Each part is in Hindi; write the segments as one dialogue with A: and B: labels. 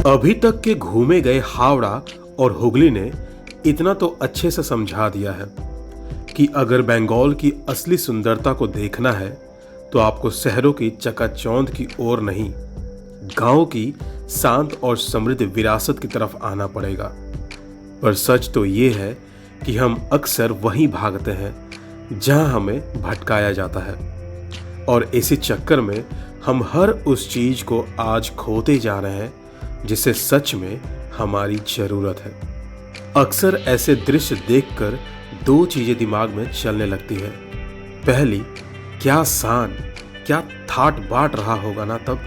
A: अभी तक के घूमे गए हावड़ा और हुगली ने इतना तो अच्छे से समझा दिया है कि अगर बंगाल की असली सुंदरता को देखना है तो आपको शहरों की चकाचौंध की ओर नहीं, गांव की शांत और समृद्ध विरासत की तरफ आना पड़ेगा। पर सच तो ये है कि हम अक्सर वहीं भागते हैं जहां हमें भटकाया जाता है, और इसी चक्कर में हम हर उस चीज को आज खोते जा रहे हैं जिसे सच में हमारी जरूरत है। अक्सर ऐसे दृश्य देखकर दो चीजें दिमाग में चलने लगती है। पहली, क्या शान, क्या ठाट बाट रहा होगा ना तब।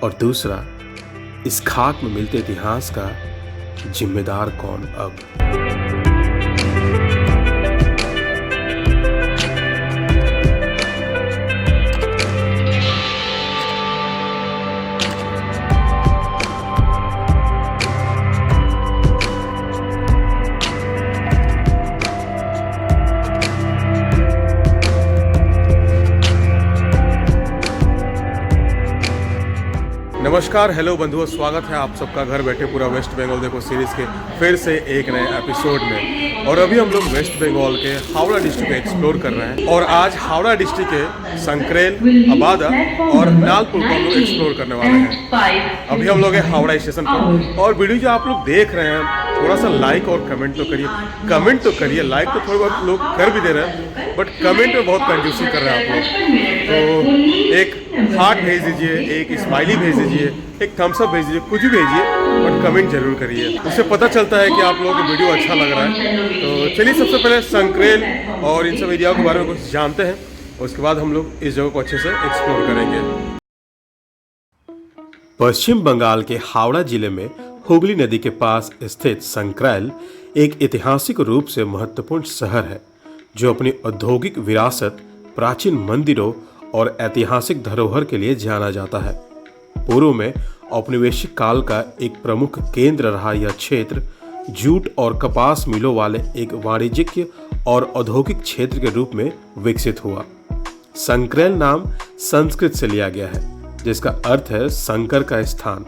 A: और दूसरा, इस खाक में मिलते इतिहास का जिम्मेदार कौन अब। नमस्कार, हेलो बंधुओं, स्वागत है आप सबका घर बैठे पूरा वेस्ट बंगाल देखो सीरीज़ के फिर से एक नए एपिसोड में। और अभी हम लोग वेस्ट बंगाल के हावड़ा डिस्ट्रिक्ट एक्सप्लोर कर रहे हैं और आज हावड़ा डिस्ट्रिक्ट के संक्रेल, अबादा और नालपुर को हम लोग एक्सप्लोर करने वाले हैं। अभी हम लोग हैं हावड़ा स्टेशन पर और वीडियो जो आप लोग देख रहे हैं थोड़ा सा लाइक और कमेंट तो करिए। लाइक तो थोड़े बहुत लोग कर भी दे रहे हैं बट कमेंट में बहुत कंजूसी कर रहे हैं आप लोग। तो एक हार्ट भेज दीजिए, एक स्माइली भेज दीजिए, एक थम्स अप भेज दीजिए, कुछ भी भेजिए बट कमेंट जरूर करिए। उससे पता चलता है कि आप लोगों को वीडियो अच्छा लग रहा है। तो चलिए सबसे पहले संक्रेल और इन सब एरिया के बारे में कुछ जानते हैं, उसके बाद हम लोग इस जगह को अच्छे से एक्सप्लोर करेंगे। पश्चिम बंगाल के हावड़ा जिले में हुगली नदी के पास स्थित संक्रेल एक ऐतिहासिक रूप से महत्वपूर्ण शहर है जो अपनी औद्योगिक विरासत, प्राचीन मंदिरों और ऐतिहासिक धरोहर के लिए जाना जाता है। पूर्व में औपनिवेशिक काल का एक प्रमुख केंद्र रहा यह क्षेत्र जूट और कपास मिलों वाले एक वाणिज्यिक और औद्योगिक क्षेत्र के रूप में विकसित हुआ। संक्रेल नाम संस्कृत से लिया गया है जिसका अर्थ है शंकर का स्थान,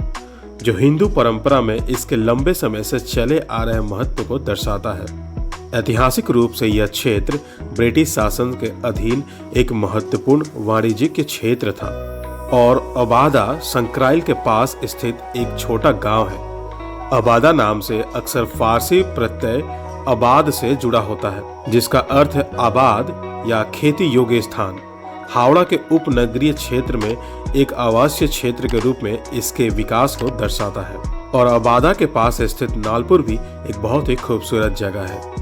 A: जो हिंदू परंपरा में इसके लंबे समय से चले आ रहे महत्व को दर्शाता है। ऐतिहासिक रूप से यह क्षेत्र ब्रिटिश शासन के अधीन एक महत्वपूर्ण वाणिज्यिक क्षेत्र था और अबादा संक्राइल के पास स्थित एक छोटा गांव है। अबादा नाम से अक्सर फारसी प्रत्यय आबाद से जुड़ा होता है जिसका अर्थ है आबाद या खेती योग्य स्थान। हावड़ा के उपनगरीय क्षेत्र में एक आवासीय क्षेत्र के रूप में इसके विकास को दर्शाता है और अबादा के पास स्थित नालपुर भी एक बहुत ही खूबसूरत जगह है।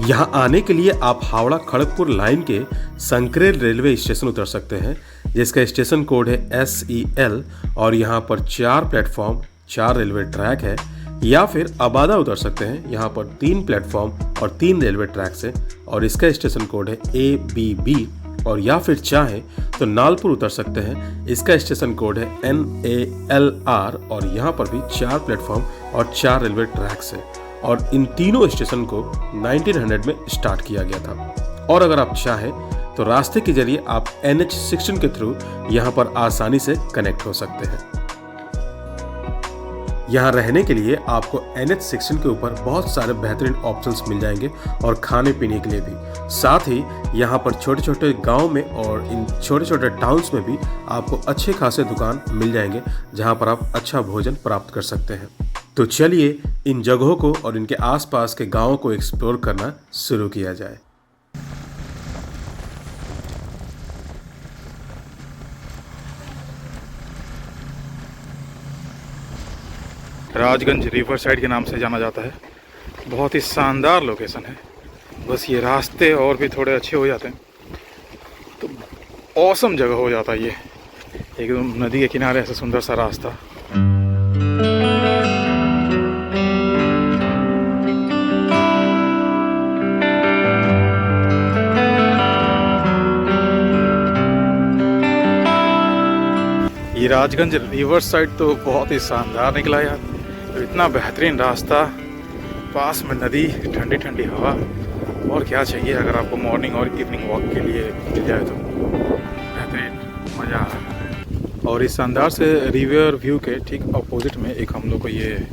A: यहाँ आने के लिए आप हावड़ा खड़गपुर लाइन के संक्रेल रेलवे स्टेशन उतर सकते हैं जिसका स्टेशन कोड है SEL और यहाँ पर 4 प्लेटफॉर्म, 4 रेलवे ट्रैक है। या फिर अबादा उतर सकते हैं, यहाँ पर 3 प्लेटफॉर्म और 3 रेलवे ट्रैक से और इसका स्टेशन कोड है ABB। और या फिर चाहें तो नालपुर उतर सकते हैं, इसका स्टेशन कोड है NALR और यहाँ पर भी 4 प्लेटफॉर्म और 4 रेलवे ट्रैक से। और इन तीनों स्टेशन को 1900 में स्टार्ट किया गया था। और अगर आप चाहें तो रास्ते के जरिए आप NH16 के थ्रू यहाँ पर आसानी से कनेक्ट हो सकते हैं। यहाँ रहने के लिए आपको NH16 के ऊपर बहुत सारे बेहतरीन ऑप्शंस मिल जाएंगे और खाने पीने के लिए भी। साथ ही यहाँ पर छोटे छोटे गांव में और इन छोटे छोटे टाउन्स में भी आपको अच्छे खासे दुकान मिल जाएंगे जहाँ पर आप अच्छा भोजन प्राप्त कर सकते हैं। तो चलिए इन जगहों को और इनके आसपास के गांवों को एक्सप्लोर करना शुरू किया जाए।
B: राजगंज रिवर साइड के नाम से जाना जाता है। बहुत ही शानदार लोकेशन है। बस ये रास्ते और भी थोड़े अच्छे हो जाते हैं तो औसम जगह हो जाता है। ये एकदम नदी के किनारे ऐसा सुंदर सा रास्ता। ये राजगंज रिवर साइड तो बहुत ही शानदार निकला यार। तो इतना बेहतरीन रास्ता, पास में नदी, ठंडी ठंडी हवा, और क्या चाहिए। अगर आपको मॉर्निंग और इवनिंग वॉक के लिए मिल जाए तो बेहतरीन, मज़ा आ रहा है। और इस शानदार से रिवर व्यू के ठीक अपोजिट में एक हम लोग को ये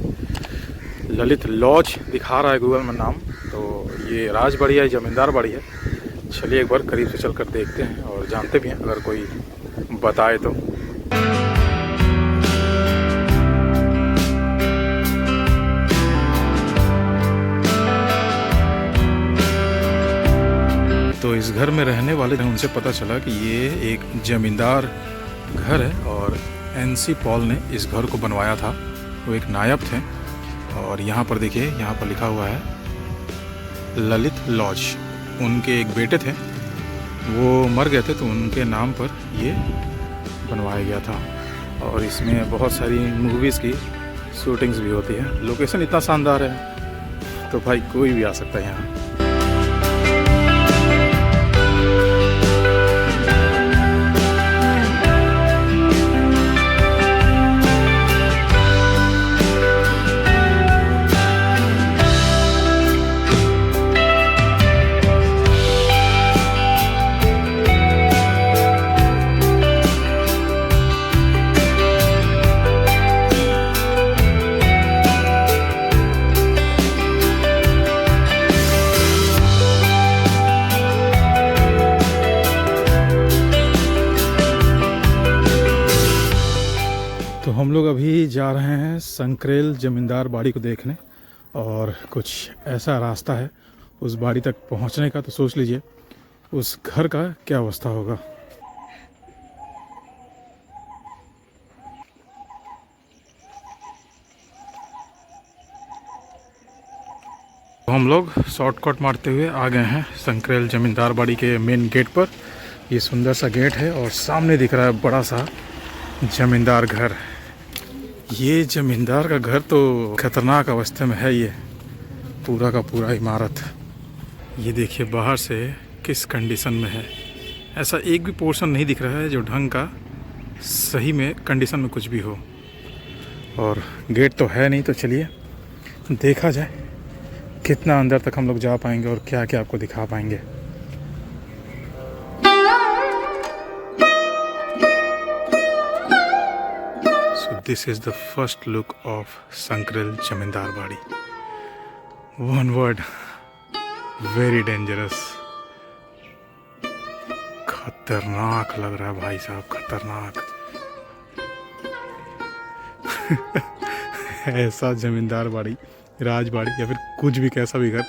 B: ललित लॉज दिखा रहा है गूगल में नाम। तो ये राजबाड़ी है, ज़मींदार बाड़ी है। चलिए एक बार करीब से चलकर देखते हैं और जानते भी हैं अगर कोई बताए तो। तो इस घर में रहने वाले उनसे पता चला कि ये एक ज़मींदार घर है और एनसी पॉल ने इस घर को बनवाया था। वो एक नायब थे और यहाँ पर देखिए, यहाँ पर लिखा हुआ है ललित लॉज। उनके एक बेटे थे, वो मर गए थे तो उनके नाम पर ये बनवाया गया था। और इसमें बहुत सारी मूवीज़ की शूटिंग्स भी होती है। लोकेशन इतना शानदार है तो भाई कोई भी आ सकता है यहाँ। तो हम लोग अभी जा रहे हैं संक्रेल ज़मींदार बाड़ी को देखने और कुछ ऐसा रास्ता है उस बाड़ी तक पहुंचने का। तो सोच लीजिए उस घर का क्या अवस्था होगा। तो हम लोग शॉर्टकट मारते हुए आ गए हैं संक्रेल ज़मींदार बाड़ी के मेन गेट पर। ये सुंदर सा गेट है और सामने दिख रहा है बड़ा सा ज़मींदार घर। ये ज़मींदार का घर तो खतरनाक अवस्था में है। ये पूरा का पूरा इमारत, ये देखिए बाहर से किस कंडीशन में है। ऐसा एक भी पोर्शन नहीं दिख रहा है जो ढंग का सही में कंडीशन में कुछ भी हो। और गेट तो है नहीं, तो चलिए देखा जाए कितना अंदर तक हम लोग जा पाएंगे और क्या क्या आपको दिखा पाएंगे। This is the first look of Sankrel Zamindar Badi. One word, very dangerous. खतरनाक लग रहा है भाई साहब, खतरनाक। ऐसा जमींदार बाड़ी, राजबाड़ी या फिर कुछ भी कैसा भी घर,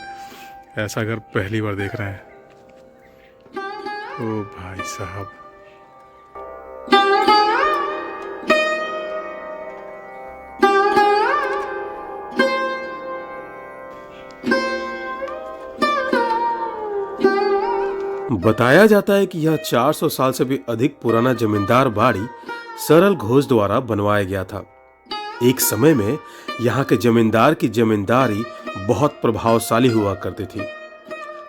B: ऐसा घर पहली बार देख रहे हैं। ओ भाई साहब,
A: बताया जाता है कि यह 400 साल से भी अधिक पुराना जमींदार बाड़ी सरल घोष द्वारा बनवाया गया था। एक समय में यहाँ के जमींदार की जमींदारी बहुत प्रभावशाली हुआ करती थी।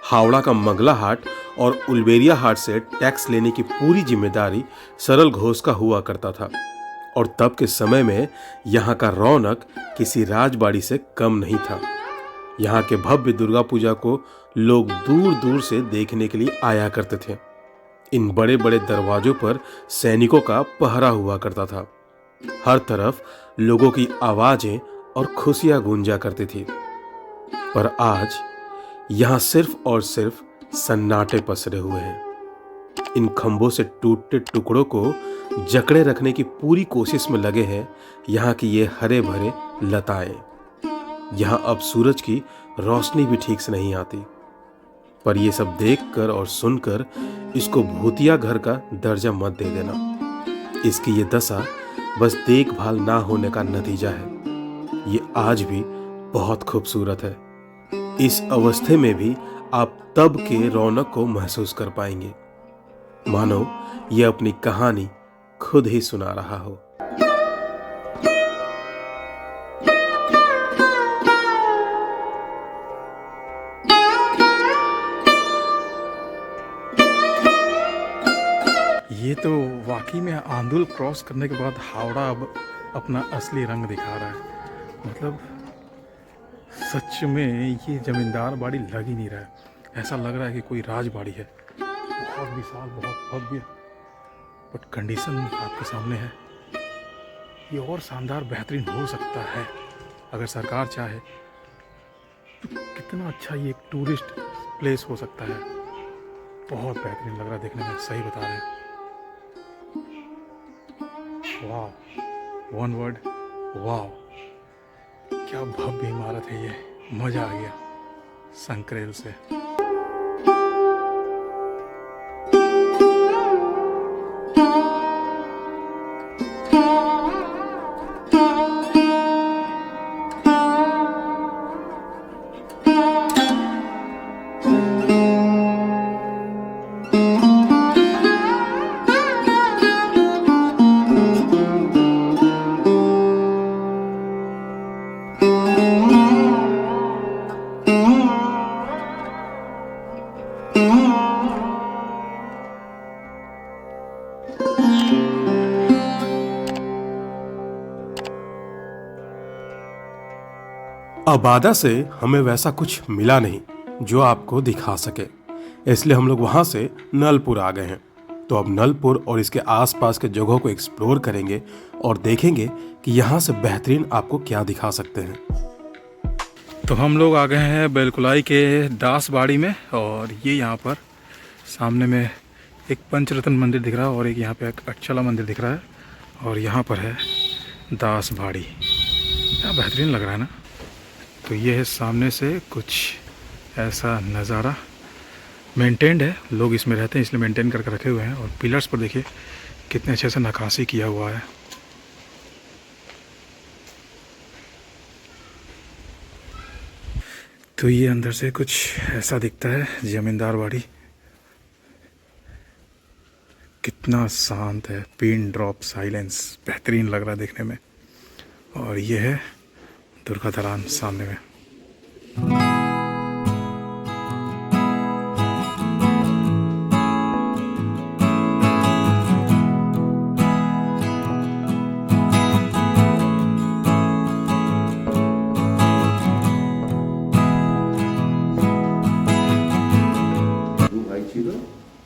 A: हावड़ा का मंगला हाट और उलबेरिया हाट से टैक्स लेने की पूरी जिम्मेदारी सरल घोष का हुआ करता था। और तब के समय में यहाँ का रौनक किसी राजबाड़ी से कम नहीं था। यहाँ के भव्य दुर्गा पूजा को लोग दूर दूर से देखने के लिए आया करते थे। इन बड़े बड़े दरवाजों पर सैनिकों का पहरा हुआ करता था। हर तरफ लोगों की आवाजें और खुशियां गूंजा करती थी। पर आज यहाँ सिर्फ और सिर्फ सन्नाटे पसरे हुए हैं। इन खंभों से टूटते टुकड़ों को जकड़े रखने की पूरी कोशिश में लगे हैं यहाँ की ये हरे भरे लताएं। यहाँ अब सूरज की रोशनी भी ठीक से नहीं आती। पर ये सब देखकर और सुनकर इसको भूतिया घर का दर्जा मत दे देना। इसकी ये दशा बस देखभाल ना होने का नतीजा है। ये आज भी बहुत खूबसूरत है। इस अवस्थे में भी आप तब के रौनक को महसूस कर पाएंगे, मानो ये अपनी कहानी खुद ही सुना रहा हो।
B: ये तो वाकई में आंदुल क्रॉस करने के बाद हावड़ा अब अपना असली रंग दिखा रहा है। मतलब सच में ये जमींदार बाड़ी लग ही नहीं रहा है। ऐसा लग रहा है कि कोई राजबाड़ी है। बहुत विशाल, बहुत भव्य बट कंडीशन आपके सामने है। ये और शानदार बेहतरीन हो सकता है अगर सरकार चाहे तो। कितना अच्छा ये एक टूरिस्ट प्लेस हो सकता है। बहुत बेहतरीन लग रहा है देखने में, सही बता रहे हैं। वाह, वन वर्ड, वाह। क्या भव्य इमारत है ये, मजा आ गया संक्रेल से।
A: अबादा से हमें वैसा कुछ मिला नहीं जो आपको दिखा सके, इसलिए हम लोग वहां से नलपुर आ गए हैं। तो अब नलपुर और इसके आसपास के जगहों को एक्सप्लोर करेंगे और देखेंगे कि यहाँ से बेहतरीन आपको क्या दिखा सकते हैं।
B: तो हम लोग आ गए हैं बेलकुलाई के दासबाड़ी में, और ये यहाँ पर सामने में एक पंचरत्न मंदिर दिख रहा है और एक यहाँ पे एक अक्षला मंदिर दिख रहा है, और यहाँ पर है दासबाड़ी। क्या बेहतरीन लग रहा है ना। तो ये है सामने से कुछ ऐसा नज़ारा। मेंटेन्ड है, लोग इसमें रहते हैं इसलिए मेंटेन करके रखे हुए हैं। और पिलर्स पर देखिए कितने अच्छे से नक्काशी किया हुआ है। तो ये अंदर से कुछ ऐसा दिखता है जमींदार बाड़ी। कितना शांत है, पिन ड्रॉप साइलेंस, बेहतरीन लग रहा है देखने में। और ये है दुर्गा दलान सामने में।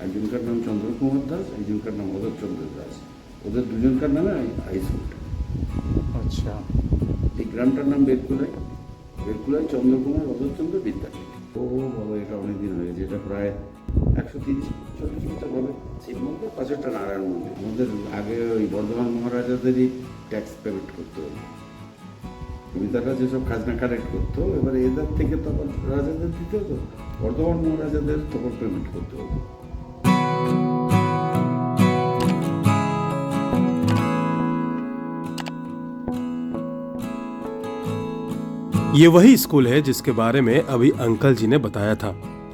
C: একজনকার নাম চন্দ্রকুমার দাস, একজনকার নাম অধর চন্দ্র দাস। ওদের দুজনকার নামে হাই স্কুলটা।
B: अच्छा,
C: এই গ্রামটার নাম বেলকুলাই। বেলকুলাই চন্দ্রকুমার অধরচন্দ্র বিদ্যাপীঠ। ও বাবা, এটা অনেকদিন হয়ে গেছে। এটা প্রায় 130-140 বছর হবে। শিব মন্দির, পাশেরটা নারায়ণ মন্দির। আমাদের আগে ওই বর্ধমান মহারাজাদেরই ট্যাক্স পেমেন্ট করতে হতো। জমিদাররা যেসব খাজনা কালেক্ট করতো, এবারে এদের থেকে তখন রাজাদের দিতে হতো, বর্ধমান মহারাজাদের তখন পেমেন্ট করতে হতো।
A: ये वही स्कूल है जिसके बारे में अभी अंकल जी ने बताया था,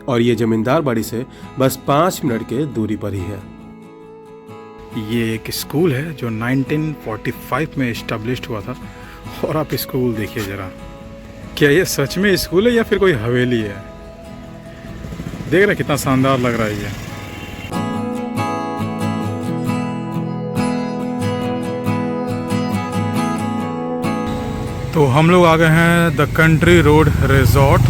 A: और ये जमींदार बाड़ी से बस 5 मिनट के दूरी पर ही है।
B: ये एक स्कूल है जो 1945 में इस्टेब्लिश्ड हुआ था। और आप स्कूल देखिए ज़रा, क्या ये सच में स्कूल है या फिर कोई हवेली है? देख रहे कितना शानदार लग रहा है ये। तो हम लोग आ गए हैं द कंट्री रोड रिजॉर्ट,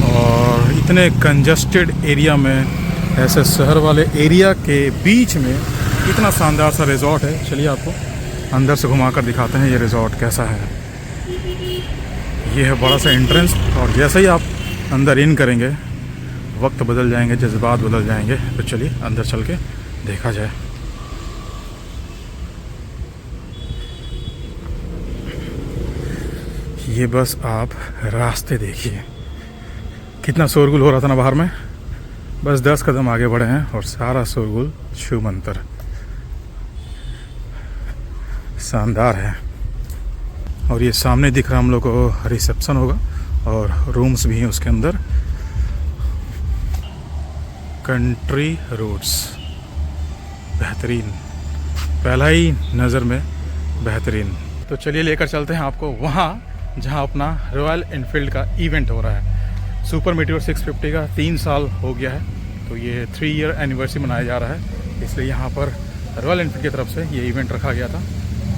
B: और इतने कंजस्टेड एरिया में, ऐसे शहर वाले एरिया के बीच में इतना शानदार सा रिजॉर्ट है। चलिए आपको अंदर से घुमाकर दिखाते हैं ये रिजॉर्ट कैसा है। ये है बड़ा सा एंट्रेंस, और जैसे ही आप अंदर इन करेंगे वक्त बदल जाएंगे, जज्बात बदल जाएंगे। तो चलिए अंदर चल के देखा जाए। ये बस आप रास्ते देखिए, कितना शोरगुल हो रहा था ना बाहर में। बस 10 कदम आगे बढ़े हैं और सारा शोरगुल छू मंतर। शानदार है। और ये सामने दिख रहा हम लोग को रिसेप्शन होगा, और रूम्स भी हैं उसके अंदर। कंट्री रोड्स बेहतरीन, पहला ही नज़र में बेहतरीन। तो चलिए लेकर चलते हैं आपको वहाँ जहाँ अपना रॉयल एनफील्ड का इवेंट हो रहा है। सुपर मीटियोर 650 का 3 साल हो गया है, तो ये 3 ईयर एनिवर्सरी मनाया जा रहा है, इसलिए यहाँ पर रॉयल एनफील्ड की तरफ से ये इवेंट रखा गया था।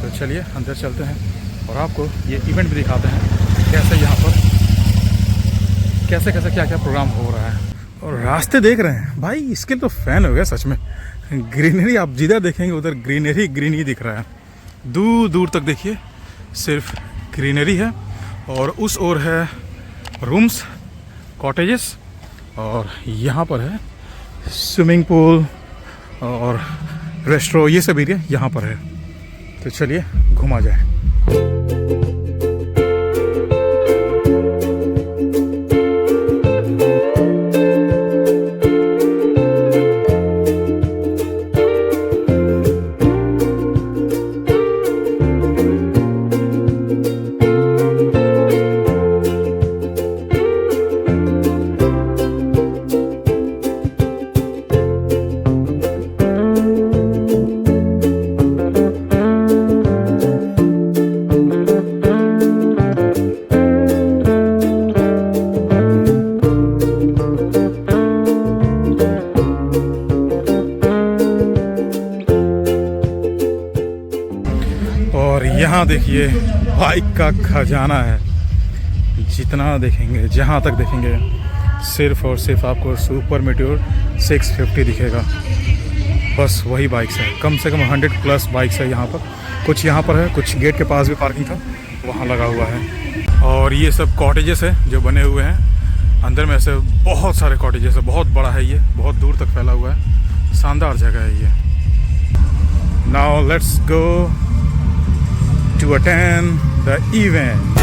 B: तो चलिए अंदर चलते हैं और आपको ये इवेंट भी दिखाते हैं कैसे यहाँ पर कैसे क्या क्या प्रोग्राम हो रहा है। और रास्ते देख रहे हैं भाई, इसके तो फ़ैन हो गया सच में। ग्रीनरी आप जिधर देखेंगे उधर ग्रीनरी ग्रीनरी दिख रहा है, दूर दूर तक देखिए सिर्फ ग्रीनरी है। और उस ओर है रूम्स, कॉटेजेस, और यहाँ पर है स्विमिंग पूल और रेस्टोरेंट, ये सब एरिया यहाँ पर है। तो चलिए घुमा जाए। और यहाँ देखिए बाइक का खजाना है, जितना देखेंगे, जहाँ तक देखेंगे सिर्फ और सिर्फ आपको सुपर मीटियोर 650 दिखेगा। बस वही बाइक्स है, कम से कम 100 प्लस बाइक्स है यहाँ पर। कुछ यहाँ पर है, कुछ गेट के पास भी पार्किंग था, वहाँ लगा हुआ है। और ये सब कॉटेजेस है जो बने हुए हैं अंदर में, ऐसे बहुत सारे कॉटेजेस है, बहुत बड़ा है ये, बहुत दूर तक फैला हुआ है, शानदार जगह है ये। Now let's go to attend the event.